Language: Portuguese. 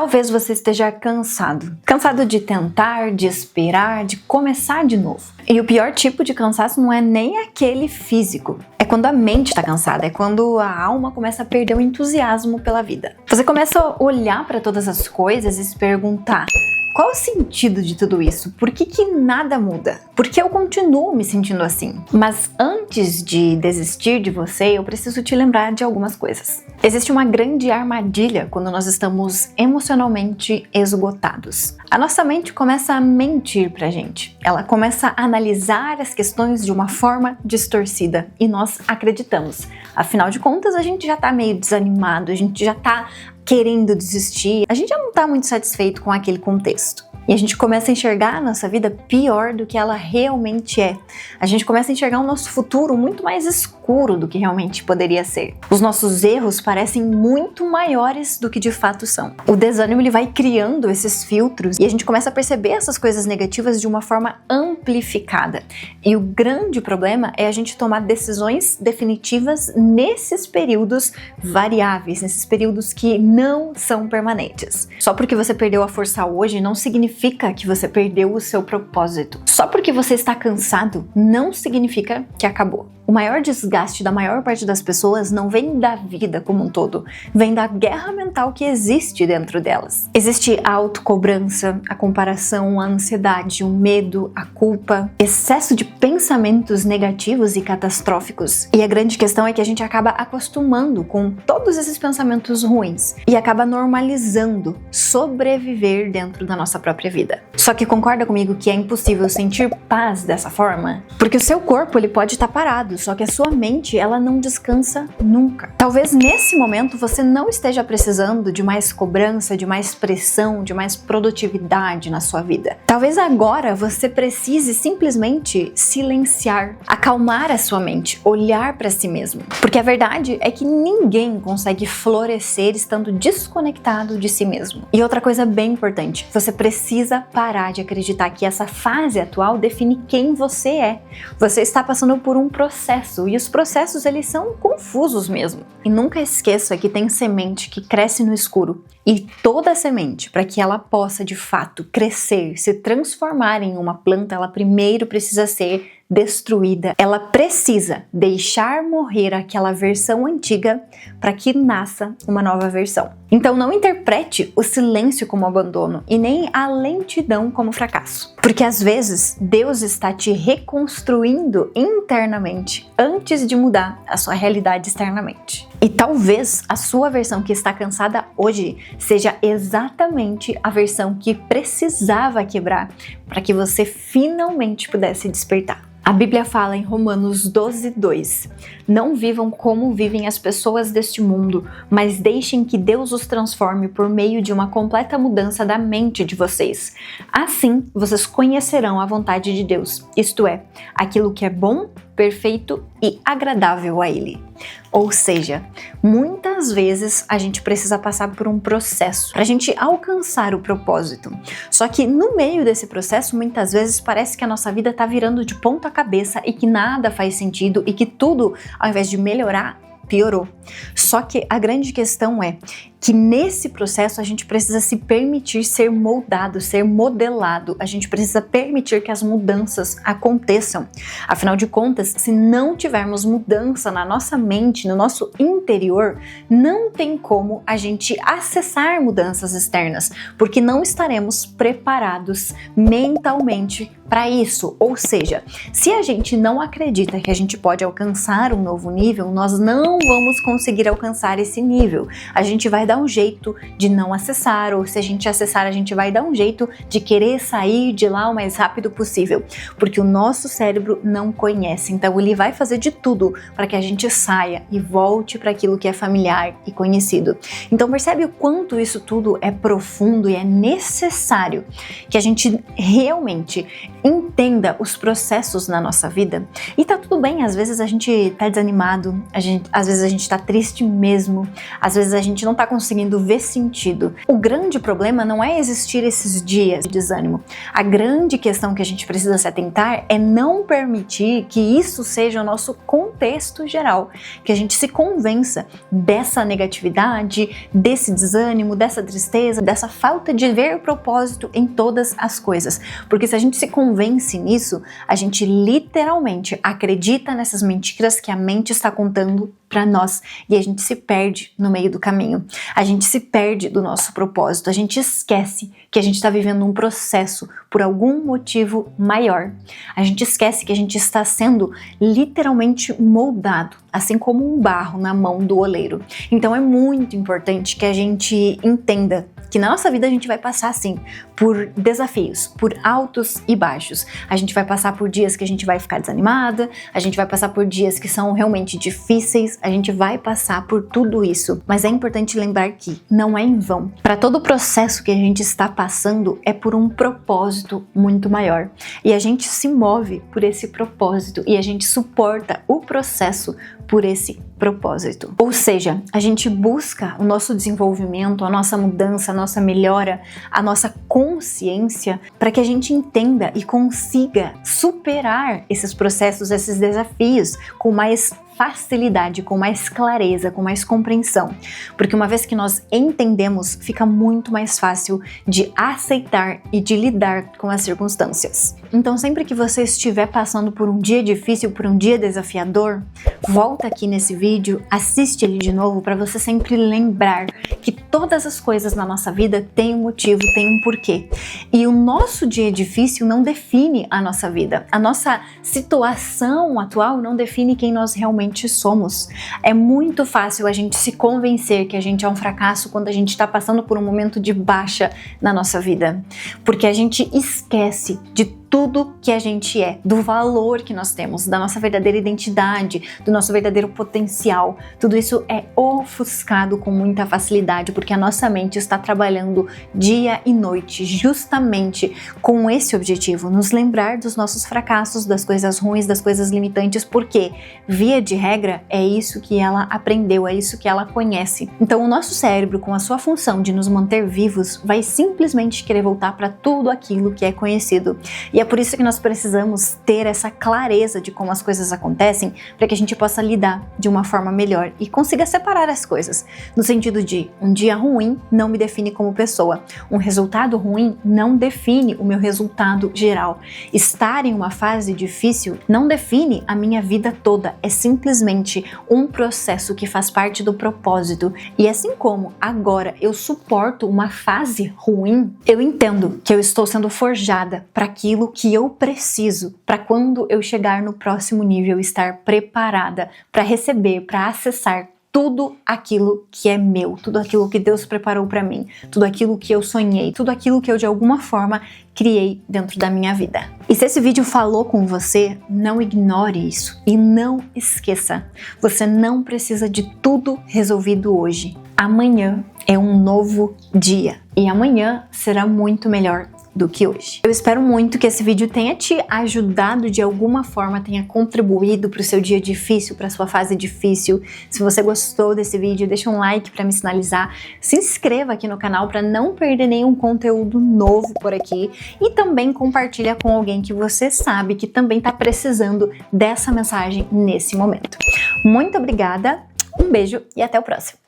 Talvez você esteja cansado. Cansado de tentar, de esperar, de começar de novo. E o pior tipo de cansaço não é nem aquele físico. É quando a mente está cansada, é quando a alma começa a perder o entusiasmo pela vida. Você começa a olhar para todas as coisas e se perguntar: qual o sentido de tudo isso? Por que nada muda? Por que eu continuo me sentindo assim? Mas antes de desistir de você, eu preciso te lembrar de algumas coisas. Existe uma grande armadilha quando nós estamos emocionalmente esgotados. A nossa mente começa a mentir pra gente. Ela começa a analisar as questões de uma forma distorcida e nós acreditamos. Afinal de contas, a gente já tá meio desanimado, a gente já tá querendo desistir, a gente já não tá muito satisfeito com aquele contexto. E a gente começa a enxergar a nossa vida pior do que ela realmente é. A gente começa a enxergar o nosso futuro muito mais escuro do que realmente poderia ser. Os nossos erros parecem muito maiores do que de fato são. O desânimo ele vai criando esses filtros e a gente começa a perceber essas coisas negativas de uma forma amplificada. E o grande problema é a gente tomar decisões definitivas nesses períodos variáveis, nesses períodos que não são permanentes. Só porque você perdeu a força hoje não significa que você perdeu o seu propósito. Só porque você está cansado não significa que acabou. O maior desgaste da maior parte das pessoas não vem da vida como um todo, vem da guerra mental que existe dentro delas. Existe a autocobrança, a comparação, a ansiedade, o medo, a culpa, excesso de pensamentos negativos e catastróficos. E a grande questão é que a gente acaba acostumando com todos esses pensamentos ruins e acaba normalizando sobreviver dentro da nossa própria vida. Só que concorda comigo que é impossível sentir paz dessa forma? Porque o seu corpo ele pode estar parado, só que a sua mente, ela não descansa nunca. Talvez nesse momento você não esteja precisando de mais cobrança, de mais pressão, de mais produtividade na sua vida. Talvez agora você precise simplesmente silenciar, acalmar a sua mente, olhar para si mesmo. Porque a verdade é que ninguém consegue florescer estando desconectado de si mesmo. E outra coisa bem importante, você precisa parar de acreditar que essa fase atual define quem você é. Você está passando por um processo e os processos eles são confusos mesmo. E nunca esqueça que tem semente que cresce no escuro e toda semente, para que ela possa de fato crescer, se transformar em uma planta, ela primeiro precisa ser destruída. Ela precisa deixar morrer aquela versão antiga para que nasça uma nova versão. Então não interprete o silêncio como abandono e nem a lentidão como fracasso. Porque às vezes Deus está te reconstruindo internamente antes de mudar a sua realidade externamente. E talvez a sua versão que está cansada hoje seja exatamente a versão que precisava quebrar para que você finalmente pudesse despertar. A Bíblia fala em Romanos 12:2: não vivam como vivem as pessoas deste mundo, mas deixem que Deus os transforme por meio de uma completa mudança da mente de vocês. Assim, vocês conhecerão a vontade de Deus, isto é, aquilo que é bom, perfeito e agradável a Ele. Ou seja, muitas vezes a gente precisa passar por um processo para a gente alcançar o propósito. Só que no meio desse processo, muitas vezes parece que a nossa vida está virando de ponta cabeça e que nada faz sentido e que tudo, ao invés de melhorar, piorou. Só que a grande questão é que nesse processo a gente precisa se permitir ser moldado, ser modelado. A gente precisa permitir que as mudanças aconteçam. Afinal de contas, se não tivermos mudança na nossa mente, no nosso interior, não tem como a gente acessar mudanças externas, porque não estaremos preparados mentalmente para isso. Ou seja, se a gente não acredita que a gente pode alcançar um novo nível, nós não vamos conseguir alcançar esse nível. A gente vai dar um jeito de não acessar, ou se a gente acessar, a gente vai dar um jeito de querer sair de lá o mais rápido possível, porque o nosso cérebro não conhece, então ele vai fazer de tudo para que a gente saia e volte para aquilo que é familiar e conhecido. Então percebe o quanto isso tudo é profundo e é necessário que a gente realmente entenda os processos na nossa vida. E tá tudo bem, às vezes a gente tá desanimado, às vezes a gente tá triste mesmo, às vezes a gente não tá conseguindo conseguindo ver sentido. O grande problema não é existir esses dias de desânimo. A grande questão que a gente precisa se atentar é não permitir que isso seja o nosso contexto geral, que a gente se convença dessa negatividade, desse desânimo, dessa tristeza, dessa falta de ver propósito em todas as coisas. Porque se a gente se convence nisso, a gente literalmente acredita nessas mentiras que a mente está contando para nós e a gente se perde no meio do caminho. A gente se perde do nosso propósito, a gente esquece que a gente está vivendo um processo por algum motivo maior. A gente esquece que a gente está sendo literalmente moldado, assim como um barro na mão do oleiro. Então é muito importante que a gente entenda que na nossa vida a gente vai passar assim por desafios, por altos e baixos. A gente vai passar por dias que a gente vai ficar desanimada, a gente vai passar por dias que são realmente difíceis, a gente vai passar por tudo isso. Mas é importante lembrar que não é em vão. Para todo o processo que a gente está passando é por um propósito muito maior. E a gente se move por esse propósito e a gente suporta o processo por esse propósito. Ou seja, a gente busca o nosso desenvolvimento, a nossa mudança, a nossa melhora, a nossa consciência para que a gente entenda e consiga superar esses processos, esses desafios com mais facilidade, com mais clareza, com mais compreensão. Porque uma vez que nós entendemos, fica muito mais fácil de aceitar e de lidar com as circunstâncias. Então, sempre que você estiver passando por um dia difícil, por um dia desafiador, volta aqui nesse vídeo, assiste ele de novo para você sempre lembrar que todas as coisas na nossa vida têm um motivo, têm um porquê. E o nosso dia difícil não define a nossa vida. A nossa situação atual não define quem nós realmente somos. É muito fácil a gente se convencer que a gente é um fracasso quando a gente está passando por um momento de baixa na nossa vida. Porque a gente esquece de tudo que a gente é, do valor que nós temos, da nossa verdadeira identidade, do nosso verdadeiro potencial. Tudo isso é ofuscado com muita facilidade, porque a nossa mente está trabalhando dia e noite, justamente com esse objetivo, nos lembrar dos nossos fracassos, das coisas ruins, das coisas limitantes, porque, via de regra, é isso que ela aprendeu, é isso que ela conhece. Então, o nosso cérebro, com a sua função de nos manter vivos, vai simplesmente querer voltar para tudo aquilo que é conhecido. E é por isso que nós precisamos ter essa clareza de como as coisas acontecem, para que a gente possa lidar de uma forma melhor e consiga separar as coisas, no sentido de um dia ruim não me define como pessoa, um resultado ruim não define o meu resultado geral. Estar em uma fase difícil não define a minha vida toda, é simplesmente um processo que faz parte do propósito. E assim como agora eu suporto uma fase ruim, eu entendo que eu estou sendo forjada para aquilo que eu preciso para quando eu chegar no próximo nível estar preparada para receber, para acessar tudo aquilo que é meu, tudo aquilo que Deus preparou para mim, tudo aquilo que eu sonhei, tudo aquilo que eu de alguma forma criei dentro da minha vida. E se esse vídeo falou com você, não ignore isso e não esqueça, você não precisa de tudo resolvido hoje. Amanhã é um novo dia e amanhã será muito melhor do que hoje. Eu espero muito que esse vídeo tenha te ajudado de alguma forma, tenha contribuído para o seu dia difícil, para a sua fase difícil. Se você gostou desse vídeo, deixa um like para me sinalizar, se inscreva aqui no canal para não perder nenhum conteúdo novo por aqui e também compartilha com alguém que você sabe que também está precisando dessa mensagem nesse momento. Muito obrigada, um beijo e até o próximo.